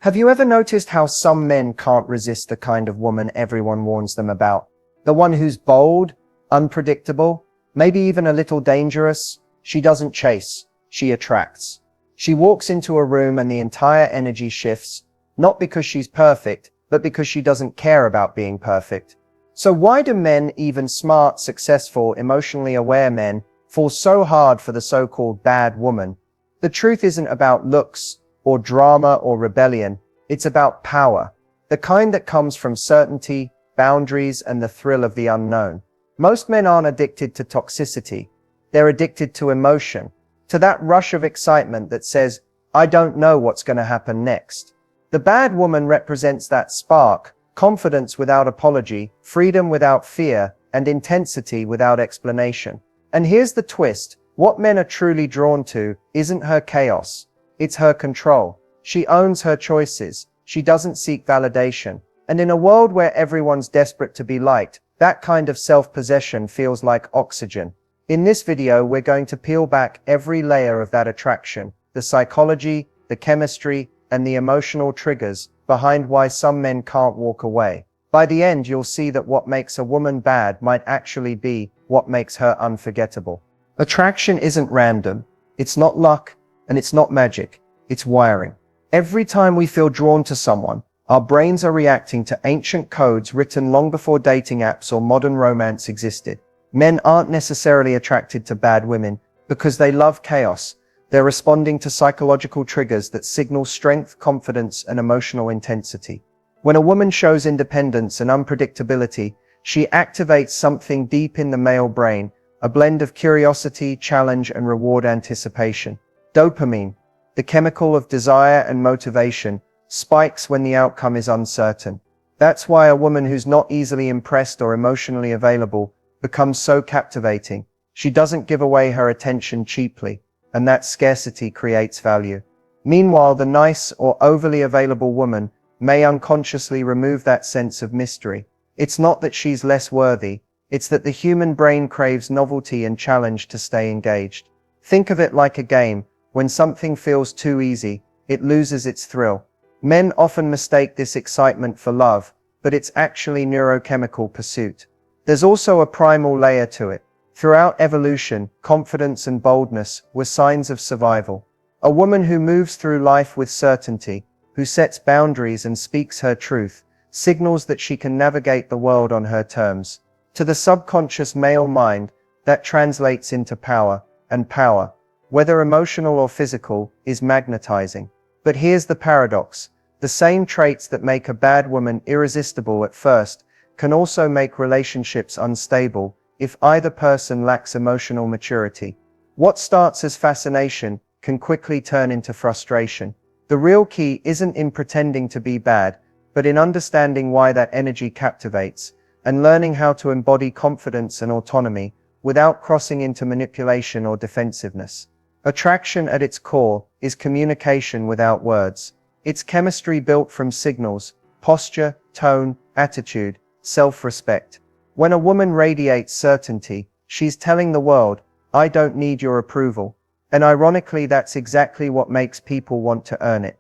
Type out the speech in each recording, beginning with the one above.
Have you ever noticed how some men can't resist the kind of woman everyone warns them about? The one who's bold, unpredictable, maybe even a little dangerous. She doesn't chase, she attracts. She walks into a room and the entire energy shifts, not because she's perfect, but because she doesn't care about being perfect. So why do men, even smart, successful, emotionally aware men, fall so hard for the so-called bad woman? The truth isn't about looks, or drama, or rebellion. It's about power. The kind that comes from certainty, boundaries, and the thrill of the unknown. Most men aren't addicted to toxicity. They're addicted to emotion. To that rush of excitement that says, I don't know what's going to happen next. The bad woman represents that spark, confidence without apology, freedom without fear, and intensity without explanation. And here's the twist. What men are truly drawn to isn't her chaos. It's her control. She owns her choices. She doesn't seek validation. And in a world where everyone's desperate to be liked, that kind of self-possession feels like oxygen. In this video, we're going to peel back every layer of that attraction, the psychology, the chemistry, and the emotional triggers behind why some men can't walk away. By the end, you'll see that what makes a woman bad might actually be what makes her unforgettable. Attraction isn't random, it's not luck, and it's not magic, it's wiring. Every time we feel drawn to someone, our brains are reacting to ancient codes written long before dating apps or modern romance existed. Men aren't necessarily attracted to bad women because they love chaos. They're responding to psychological triggers that signal strength, confidence, and emotional intensity. When a woman shows independence and unpredictability, she activates something deep in the male brain, a blend of curiosity, challenge, and reward anticipation. Dopamine, the chemical of desire and motivation, spikes when the outcome is uncertain. That's why a woman who's not easily impressed or emotionally available becomes so captivating. She doesn't give away her attention cheaply, and that scarcity creates value. Meanwhile, the nice or overly available woman may unconsciously remove that sense of mystery. It's not that she's less worthy, it's that the human brain craves novelty and challenge to stay engaged. Think of it like a game. When something feels too easy, it loses its thrill. Men often mistake this excitement for love, but it's actually neurochemical pursuit. There's also a primal layer to it. Throughout evolution, confidence and boldness were signs of survival. A woman who moves through life with certainty, who sets boundaries and speaks her truth, signals that she can navigate the world on her terms. To the subconscious male mind, that translates into power, and power, whether emotional or physical, is magnetizing. But here's the paradox. The same traits that make a bad woman irresistible at first can also make relationships unstable if either person lacks emotional maturity. What starts as fascination can quickly turn into frustration. The real key isn't in pretending to be bad, but in understanding why that energy captivates, and learning how to embody confidence and autonomy without crossing into manipulation or defensiveness. Attraction at its core is communication without words. It's chemistry built from signals, posture, tone, attitude, self-respect. When a woman radiates certainty, she's telling the world, I don't need your approval. And ironically, that's exactly what makes people want to earn it.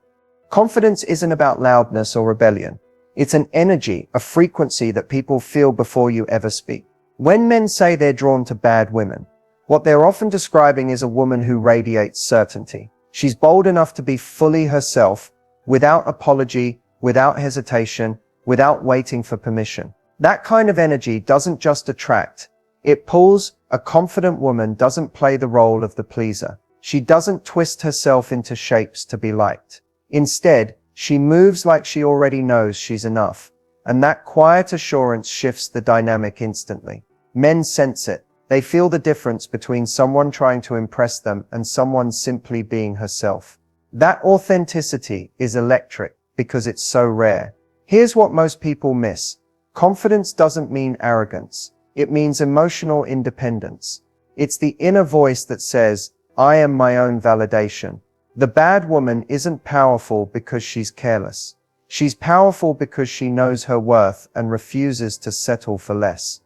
Confidence isn't about loudness or rebellion. It's an energy, a frequency that people feel before you ever speak. When men say they're drawn to bad women, what they're often describing is a woman who radiates certainty. She's bold enough to be fully herself, without apology, without hesitation, without waiting for permission. That kind of energy doesn't just attract, it pulls. A confident woman doesn't play the role of the pleaser. She doesn't twist herself into shapes to be liked. Instead, she moves like she already knows she's enough. And that quiet assurance shifts the dynamic instantly. Men sense it. They feel the difference between someone trying to impress them and someone simply being herself. That authenticity is electric because it's so rare. Here's what most people miss. Confidence doesn't mean arrogance. It means emotional independence. It's the inner voice that says, I am my own validation. The bad woman isn't powerful because she's careless. She's powerful because she knows her worth and refuses to settle for less.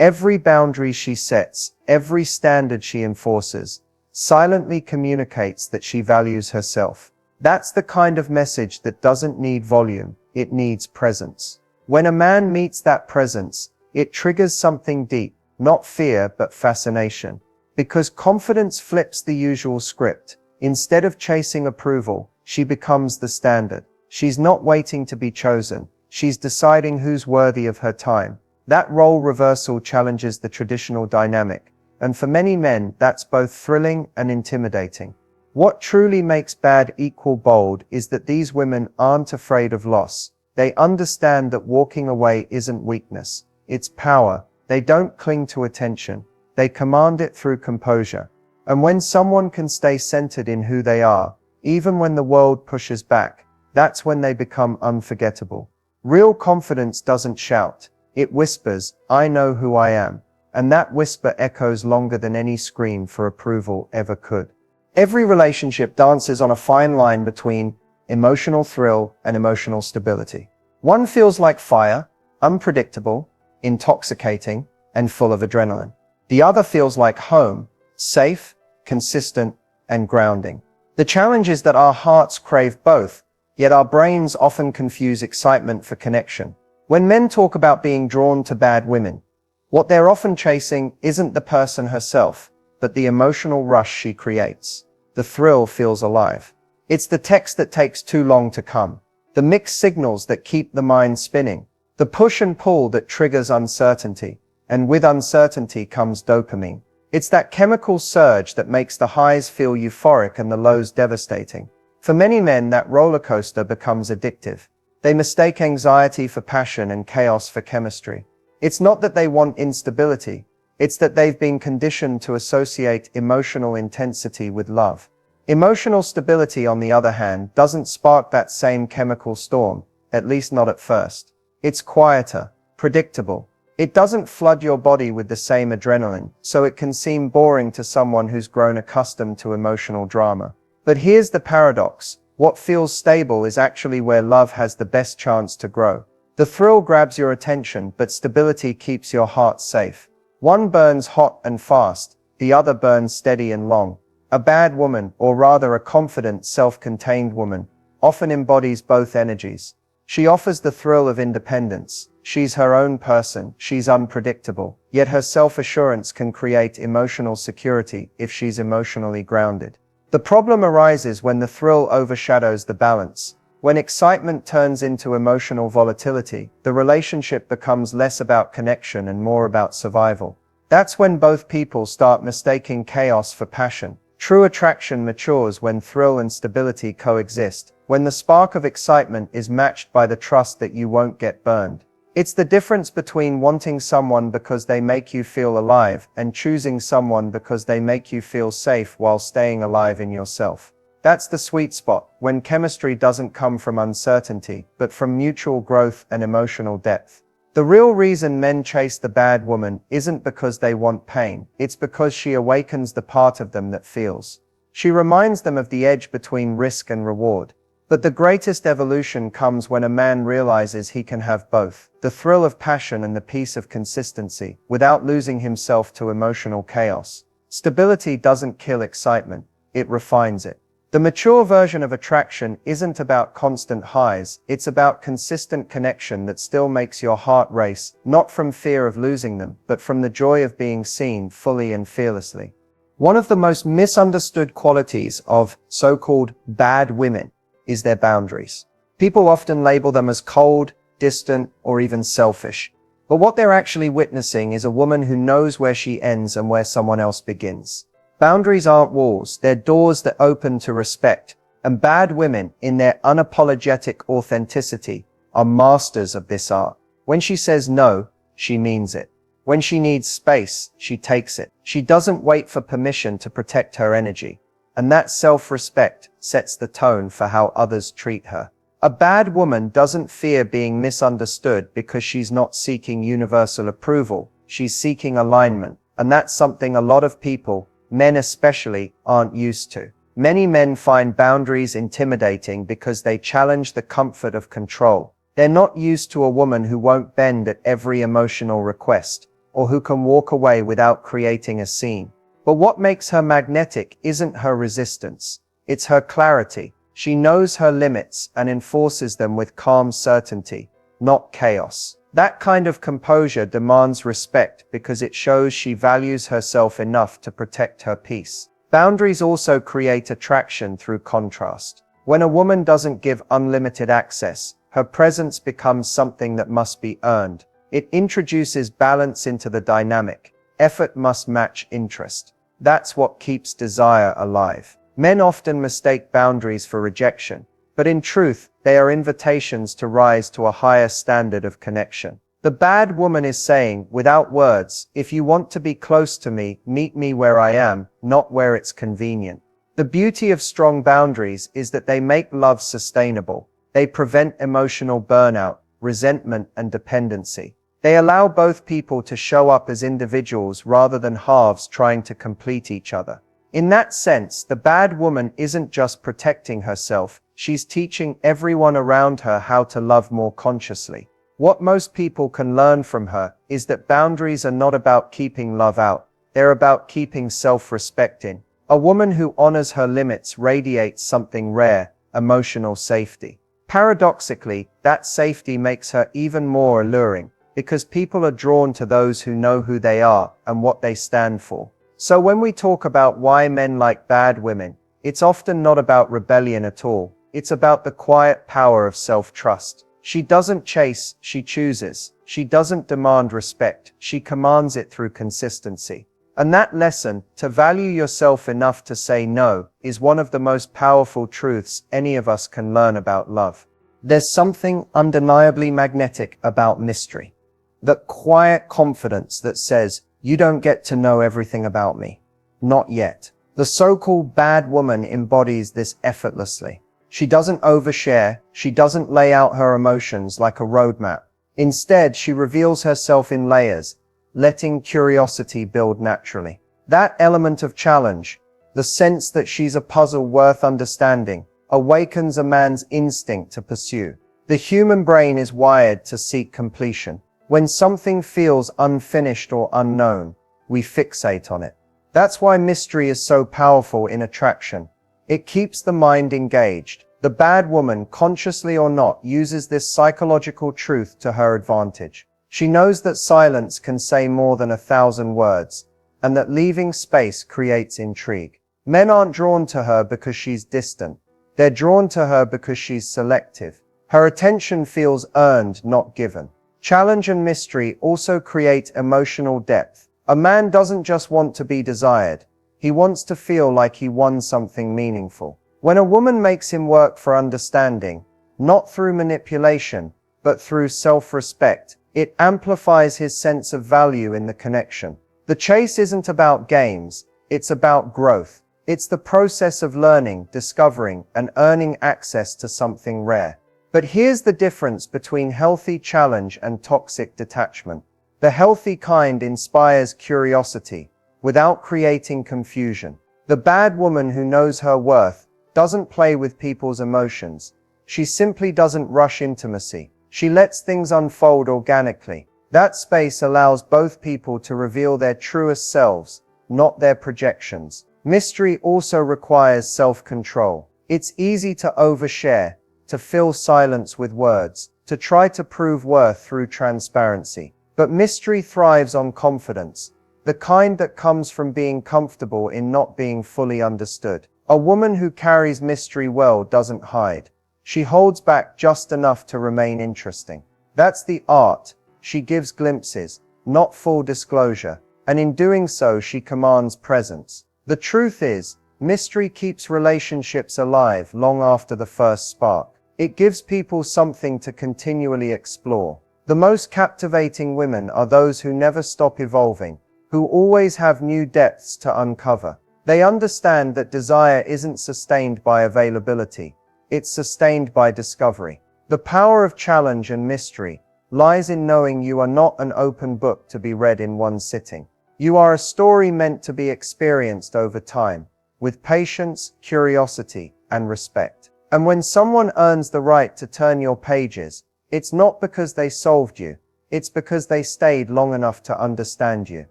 Every boundary she sets, every standard she enforces, silently communicates that she values herself. That's the kind of message that doesn't need volume, it needs presence. When a man meets that presence, it triggers something deep, not fear but fascination. Because confidence flips the usual script. Instead of chasing approval, she becomes the standard. She's not waiting to be chosen. She's deciding who's worthy of her time. That role reversal challenges the traditional dynamic. And for many men, that's both thrilling and intimidating. What truly makes bad equal bold is that these women aren't afraid of loss. They understand that walking away isn't weakness. It's power. They don't cling to attention. They command it through composure. And when someone can stay centered in who they are, even when the world pushes back, that's when they become unforgettable. Real confidence doesn't shout. It whispers, "I know who I am." And that whisper echoes longer than any scream for approval ever could. Every relationship dances on a fine line between emotional thrill and emotional stability. One feels like fire, unpredictable, intoxicating, and full of adrenaline. The other feels like home, safe, consistent, and grounding. The challenge is that our hearts crave both, yet our brains often confuse excitement for connection. When men talk about being drawn to bad women, what they're often chasing isn't the person herself, but the emotional rush she creates. The thrill feels alive. It's the text that takes too long to come, the mixed signals that keep the mind spinning, the push and pull that triggers uncertainty, and with uncertainty comes dopamine. It's that chemical surge that makes the highs feel euphoric and the lows devastating. For many men, that roller coaster becomes addictive. They mistake anxiety for passion and chaos for chemistry. It's not that they want instability, it's that they've been conditioned to associate emotional intensity with love. Emotional stability, on the other hand, doesn't spark that same chemical storm, at least not at first. It's quieter, predictable. It doesn't flood your body with the same adrenaline, so it can seem boring to someone who's grown accustomed to emotional drama. But here's the paradox. What feels stable is actually where love has the best chance to grow. The thrill grabs your attention, but stability keeps your heart safe. One burns hot and fast, the other burns steady and long. A bad woman, or rather a confident, self-contained woman, often embodies both energies. She offers the thrill of independence. She's her own person, she's unpredictable, yet her self-assurance can create emotional security if she's emotionally grounded. The problem arises when the thrill overshadows the balance. When excitement turns into emotional volatility, the relationship becomes less about connection and more about survival. That's when both people start mistaking chaos for passion. True attraction matures when thrill and stability coexist, when the spark of excitement is matched by the trust that you won't get burned. It's the difference between wanting someone because they make you feel alive and choosing someone because they make you feel safe while staying alive in yourself. That's the sweet spot, when chemistry doesn't come from uncertainty, but from mutual growth and emotional depth. The real reason men chase the bad woman isn't because they want pain, it's because she awakens the part of them that feels. She reminds them of the edge between risk and reward. But the greatest evolution comes when a man realizes he can have both, the thrill of passion and the peace of consistency, without losing himself to emotional chaos. Stability doesn't kill excitement, it refines it. The mature version of attraction isn't about constant highs, it's about consistent connection that still makes your heart race, not from fear of losing them, but from the joy of being seen fully and fearlessly. One of the most misunderstood qualities of so-called bad women is their boundaries. People often label them as cold, distant, or even selfish. But what they're actually witnessing is a woman who knows where she ends and where someone else begins. Boundaries aren't walls, they're doors that open to respect. And bad women, in their unapologetic authenticity, are masters of this art. When she says no, she means it. When she needs space, she takes it. She doesn't wait for permission to protect her energy. And that self-respect sets the tone for how others treat her. A bad woman doesn't fear being misunderstood because she's not seeking universal approval, she's seeking alignment. And that's something a lot of people, men especially, aren't used to. Many men find boundaries intimidating because they challenge the comfort of control. They're not used to a woman who won't bend at every emotional request, or who can walk away without creating a scene. But what makes her magnetic isn't her resistance, it's her clarity. She knows her limits and enforces them with calm certainty, not chaos. That kind of composure demands respect because it shows she values herself enough to protect her peace. Boundaries also create attraction through contrast. When a woman doesn't give unlimited access, her presence becomes something that must be earned. It introduces balance into the dynamic. Effort must match interest. That's what keeps desire alive. Men often mistake boundaries for rejection, but in truth, they are invitations to rise to a higher standard of connection. The bad woman is saying, without words, if you want to be close to me, meet me where I am, not where it's convenient. The beauty of strong boundaries is that they make love sustainable. They prevent emotional burnout, resentment, and dependency. They allow both people to show up as individuals rather than halves trying to complete each other. In that sense, the bad woman isn't just protecting herself, she's teaching everyone around her how to love more consciously. What most people can learn from her is that boundaries are not about keeping love out, they're about keeping self-respect in. A woman who honors her limits radiates something rare, emotional safety. Paradoxically, that safety makes her even more alluring, because people are drawn to those who know who they are and what they stand for. So when we talk about why men like bad women, it's often not about rebellion at all. It's about the quiet power of self-trust. She doesn't chase, she chooses. She doesn't demand respect, she commands it through consistency. And that lesson, to value yourself enough to say no, is one of the most powerful truths any of us can learn about love. There's something undeniably magnetic about mystery. That quiet confidence that says, you don't get to know everything about me. Not yet. The so-called bad woman embodies this effortlessly. She doesn't overshare, she doesn't lay out her emotions like a roadmap. Instead, she reveals herself in layers, letting curiosity build naturally. That element of challenge, the sense that she's a puzzle worth understanding, awakens a man's instinct to pursue. The human brain is wired to seek completion. When something feels unfinished or unknown, we fixate on it. That's why mystery is so powerful in attraction. It keeps the mind engaged. The bad woman, consciously or not, uses this psychological truth to her advantage. She knows that silence can say more than 1,000 words, and that leaving space creates intrigue. Men aren't drawn to her because she's distant. They're drawn to her because she's selective. Her attention feels earned, not given. Challenge and mystery also create emotional depth. A man doesn't just want to be desired. He wants to feel like he won something meaningful. When a woman makes him work for understanding, not through manipulation, but through self-respect, it amplifies his sense of value in the connection. The chase isn't about games, it's about growth. It's the process of learning, discovering, and earning access to something rare. But here's the difference between healthy challenge and toxic detachment. The healthy kind inspires curiosity, without creating confusion. The bad woman who knows her worth doesn't play with people's emotions. She simply doesn't rush intimacy. She lets things unfold organically. That space allows both people to reveal their truest selves, not their projections. Mystery also requires self-control. It's easy to overshare, to fill silence with words, to try to prove worth through transparency. But mystery thrives on confidence, the kind that comes from being comfortable in not being fully understood. A woman who carries mystery well doesn't hide. She holds back just enough to remain interesting. That's the art. She gives glimpses, not full disclosure, and in doing so she commands presence. The truth is, mystery keeps relationships alive long after the first spark. It gives people something to continually explore. The most captivating women are those who never stop evolving, who always have new depths to uncover. They understand that desire isn't sustained by availability, it's sustained by discovery. The power of challenge and mystery lies in knowing you are not an open book to be read in one sitting. You are a story meant to be experienced over time, with patience, curiosity, and respect. And when someone earns the right to turn your pages, it's not because they solved you, it's because they stayed long enough to understand you.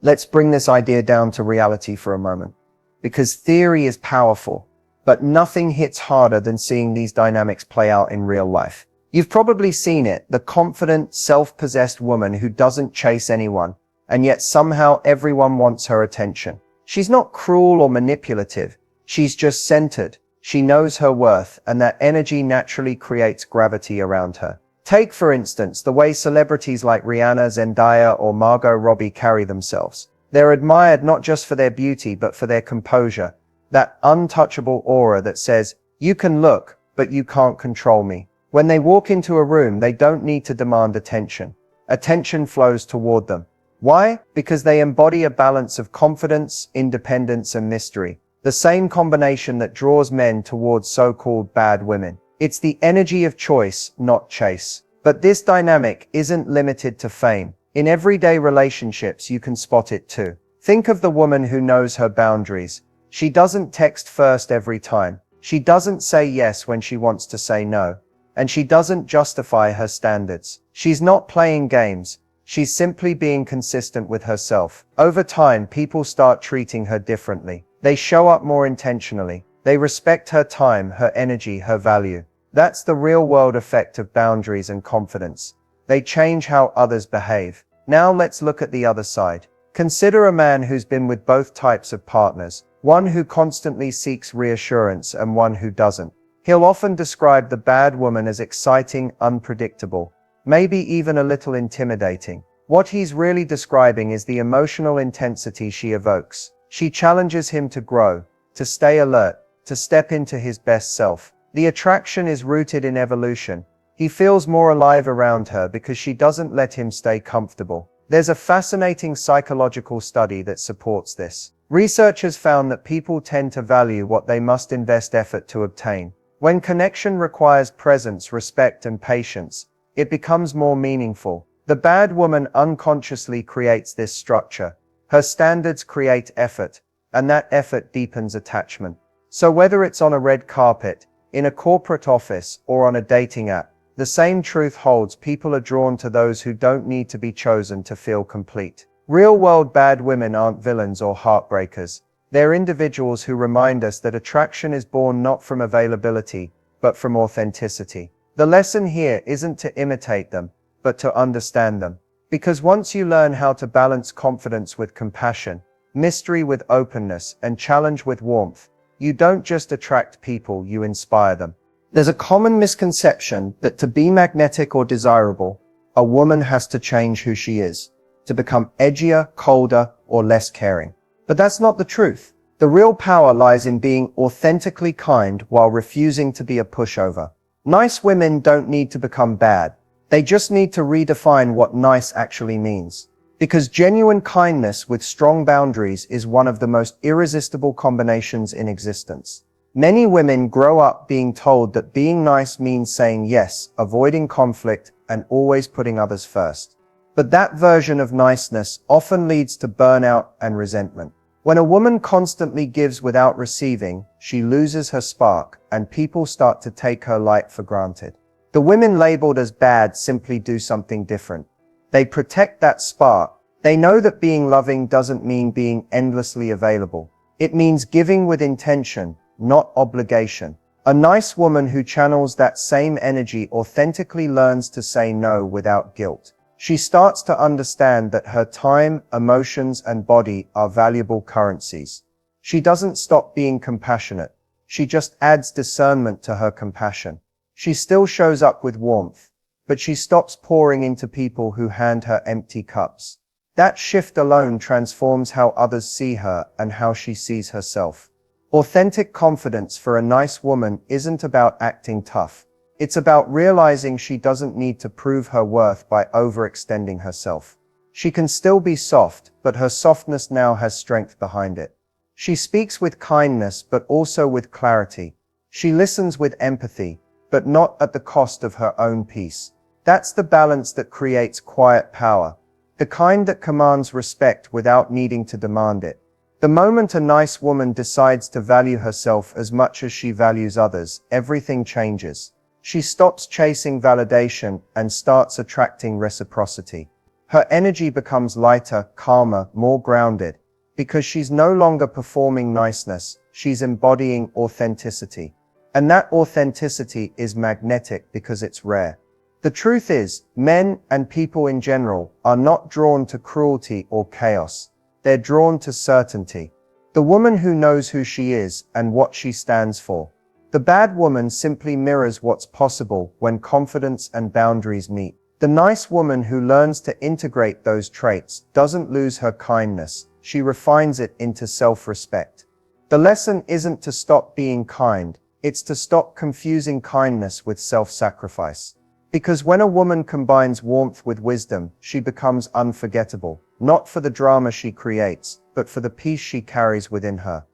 Let's bring this idea down to reality for a moment. Because theory is powerful, but nothing hits harder than seeing these dynamics play out in real life. You've probably seen it, the confident, self-possessed woman who doesn't chase anyone, and yet somehow everyone wants her attention. She's not cruel or manipulative. She's just centered. She knows her worth, and that energy naturally creates gravity around her. Take, for instance, the way celebrities like Rihanna, Zendaya, or Margot Robbie carry themselves. They're admired not just for their beauty, but for their composure. That untouchable aura that says, "You can look, but you can't control me." When they walk into a room, they don't need to demand attention. Attention flows toward them. Why? Because they embody a balance of confidence, independence, and mystery. The same combination that draws men towards so-called bad women. It's the energy of choice, not chase. But this dynamic isn't limited to fame. In everyday relationships, you can spot it too. Think of the woman who knows her boundaries. She doesn't text first every time. She doesn't say yes when she wants to say no. And she doesn't justify her standards. She's not playing games. She's simply being consistent with herself. Over time, people start treating her differently. They show up more intentionally. They respect her time, her energy, her value. That's the real-world effect of boundaries and confidence. They change how others behave. Now let's look at the other side. Consider a man who's been with both types of partners, one who constantly seeks reassurance and one who doesn't. He'll often describe the bad woman as exciting, unpredictable, maybe even a little intimidating. What he's really describing is the emotional intensity she evokes. She challenges him to grow, to stay alert, to step into his best self. The attraction is rooted in evolution. He feels more alive around her because she doesn't let him stay comfortable. There's a fascinating psychological study that supports this. Researchers found that people tend to value what they must invest effort to obtain. When connection requires presence, respect, and patience, it becomes more meaningful. The bad woman unconsciously creates this structure. Her standards create effort, and that effort deepens attachment. So whether it's on a red carpet, in a corporate office, or on a dating app, the same truth holds. People are drawn to those who don't need to be chosen to feel complete. Real-world bad women aren't villains or heartbreakers. They're individuals who remind us that attraction is born not from availability, but from authenticity. The lesson here isn't to imitate them, but to understand them. Because once you learn how to balance confidence with compassion, mystery with openness, and challenge with warmth, you don't just attract people, you inspire them. There's a common misconception that to be magnetic or desirable, a woman has to change who she is, to become edgier, colder, or less caring. But that's not the truth. The real power lies in being authentically kind while refusing to be a pushover. Nice women don't need to become bad. They just need to redefine what nice actually means. Because genuine kindness with strong boundaries is one of the most irresistible combinations in existence. Many women grow up being told that being nice means saying yes, avoiding conflict, and always putting others first. But that version of niceness often leads to burnout and resentment. When a woman constantly gives without receiving, she loses her spark, and people start to take her light for granted. The women labeled as bad simply do something different. They protect that spark. They know that being loving doesn't mean being endlessly available. It means giving with intention, not obligation. A nice woman who channels that same energy authentically learns to say no without guilt. She starts to understand that her time, emotions, and body are valuable currencies. She doesn't stop being compassionate. She just adds discernment to her compassion. She still shows up with warmth, but she stops pouring into people who hand her empty cups. That shift alone transforms how others see her and how she sees herself. Authentic confidence for a nice woman isn't about acting tough. It's about realizing she doesn't need to prove her worth by overextending herself. She can still be soft, but her softness now has strength behind it. She speaks with kindness, but also with clarity. She listens with empathy, but not at the cost of her own peace. That's the balance that creates quiet power. The kind that commands respect without needing to demand it. The moment a nice woman decides to value herself as much as she values others, everything changes. She stops chasing validation and starts attracting reciprocity. Her energy becomes lighter, calmer, more grounded. because she's no longer performing niceness, she's embodying authenticity. And that authenticity is magnetic because it's rare. The truth is, men and people in general are not drawn to cruelty or chaos. They're drawn to certainty. The woman who knows who she is and what she stands for. The bad woman simply mirrors what's possible when confidence and boundaries meet. The nice woman who learns to integrate those traits doesn't lose her kindness, she refines it into self-respect. The lesson isn't to stop being kind, it's to stop confusing kindness with self-sacrifice. Because when a woman combines warmth with wisdom, she becomes unforgettable, not for the drama she creates, but for the peace she carries within her.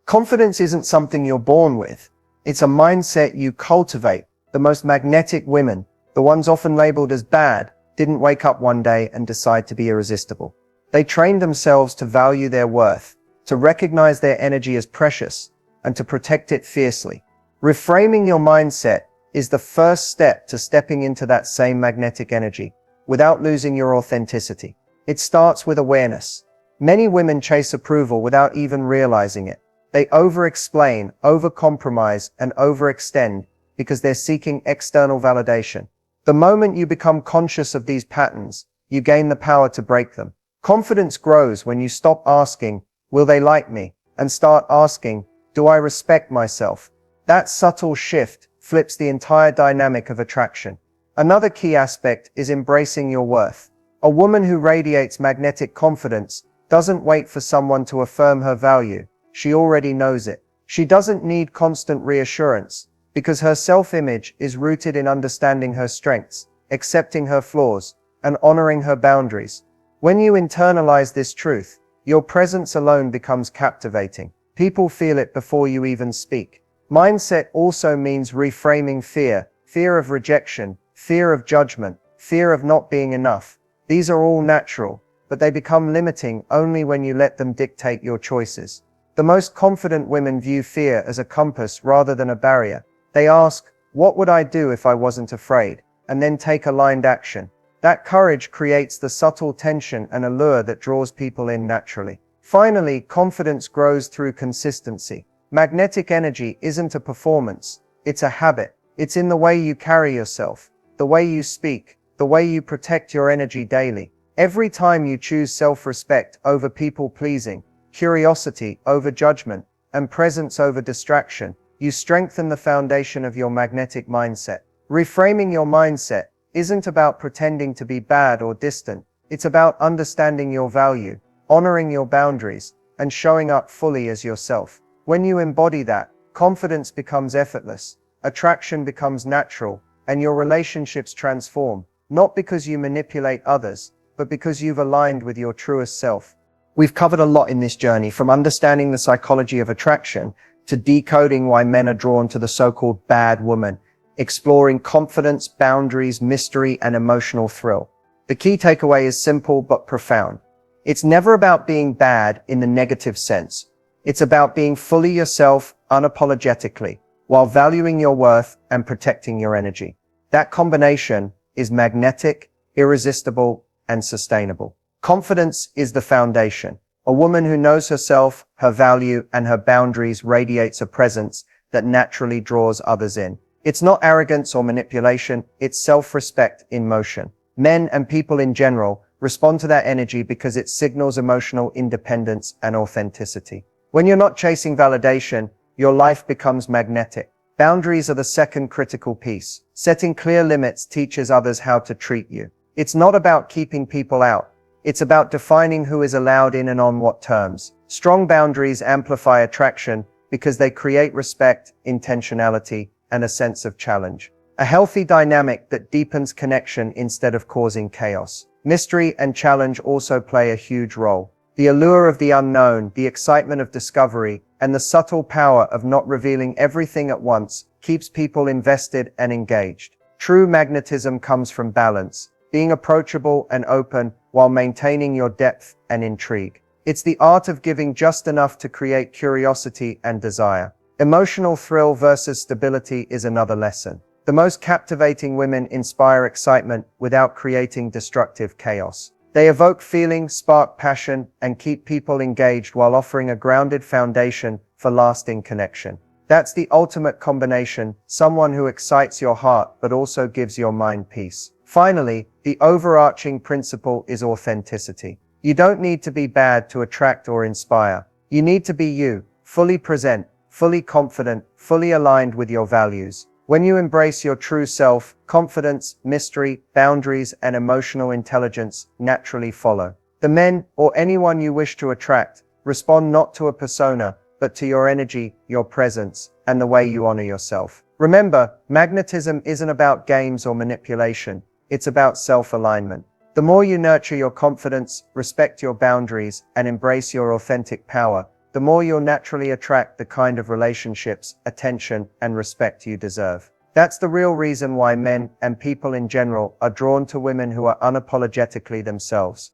Confidence isn't something you're born with. It's a mindset you cultivate. The most magnetic women, the ones often labeled as bad, didn't wake up one day and decide to be irresistible. They trained themselves to value their worth, to recognize their energy as precious, and to protect it fiercely. Reframing your mindset is the first step to stepping into that same magnetic energy, without losing your authenticity. It starts with awareness. Many women chase approval without even realizing it. They over-explain, over-compromise, and overextend because they're seeking external validation. The moment you become conscious of these patterns, you gain the power to break them. Confidence grows when you stop asking, "Will they like me?" and start asking, "Do I respect myself?" That subtle shift flips the entire dynamic of attraction. Another key aspect is embracing your worth. A woman who radiates magnetic confidence doesn't wait for someone to affirm her value. She already knows it. She doesn't need constant reassurance, because her self-image is rooted in understanding her strengths, accepting her flaws, and honoring her boundaries. When you internalize this truth, your presence alone becomes captivating. People feel it before you even speak. Mindset also means reframing fear, fear of rejection, fear of judgment, fear of not being enough. These are all natural, but they become limiting only when you let them dictate your choices. The most confident women view fear as a compass rather than a barrier. They ask, "What would I do if I wasn't afraid?" and then take aligned action. That courage creates the subtle tension and allure that draws people in naturally. Finally, confidence grows through consistency. Magnetic energy isn't a performance, it's a habit. It's in the way you carry yourself, the way you speak, the way you protect your energy daily. Every time you choose self-respect over people-pleasing, curiosity over judgment, and presence over distraction, you strengthen the foundation of your magnetic mindset. Reframing your mindset isn't about pretending to be bad or distant. It's about understanding your value, honoring your boundaries, and showing up fully as yourself. When you embody that, confidence becomes effortless, attraction becomes natural, and your relationships transform, not because you manipulate others, but because you've aligned with your truest self. We've covered a lot in this journey, from understanding the psychology of attraction to decoding why men are drawn to the so-called bad woman, exploring confidence, boundaries, mystery, and emotional thrill. The key takeaway is simple but profound. It's never about being bad in the negative sense. It's about being fully yourself, unapologetically, while valuing your worth and protecting your energy. That combination is magnetic, irresistible, and sustainable. Confidence is the foundation. A woman who knows herself, her value, and her boundaries radiates a presence that naturally draws others in. It's not arrogance or manipulation, it's self-respect in motion. Men and people in general respond to that energy because it signals emotional independence and authenticity. When you're not chasing validation, your life becomes magnetic. Boundaries are the second critical piece. Setting clear limits teaches others how to treat you. It's not about keeping people out. It's about defining who is allowed in and on what terms. Strong boundaries amplify attraction because they create respect, intentionality, and a sense of challenge. A healthy dynamic that deepens connection instead of causing chaos. Mystery and challenge also play a huge role. The allure of the unknown, the excitement of discovery, and the subtle power of not revealing everything at once keeps people invested and engaged. True magnetism comes from balance, being approachable and open while maintaining your depth and intrigue. It's the art of giving just enough to create curiosity and desire. Emotional thrill versus stability is another lesson. The most captivating women inspire excitement without creating destructive chaos. They evoke feeling, spark passion, and keep people engaged while offering a grounded foundation for lasting connection. That's the ultimate combination, someone who excites your heart but also gives your mind peace. Finally, the overarching principle is authenticity. You don't need to be bad to attract or inspire. You need to be you, fully present, fully confident, fully aligned with your values. When you embrace your true self, confidence, mystery, boundaries, and emotional intelligence naturally follow. The men, or anyone you wish to attract, respond not to a persona, but to your energy, your presence, and the way you honor yourself. Remember, magnetism isn't about games or manipulation. It's about self-alignment. The more you nurture your confidence, respect your boundaries, and embrace your authentic power, the more you'll naturally attract the kind of relationships, attention, and respect you deserve. That's the real reason why men, and people in general, are drawn to women who are unapologetically themselves.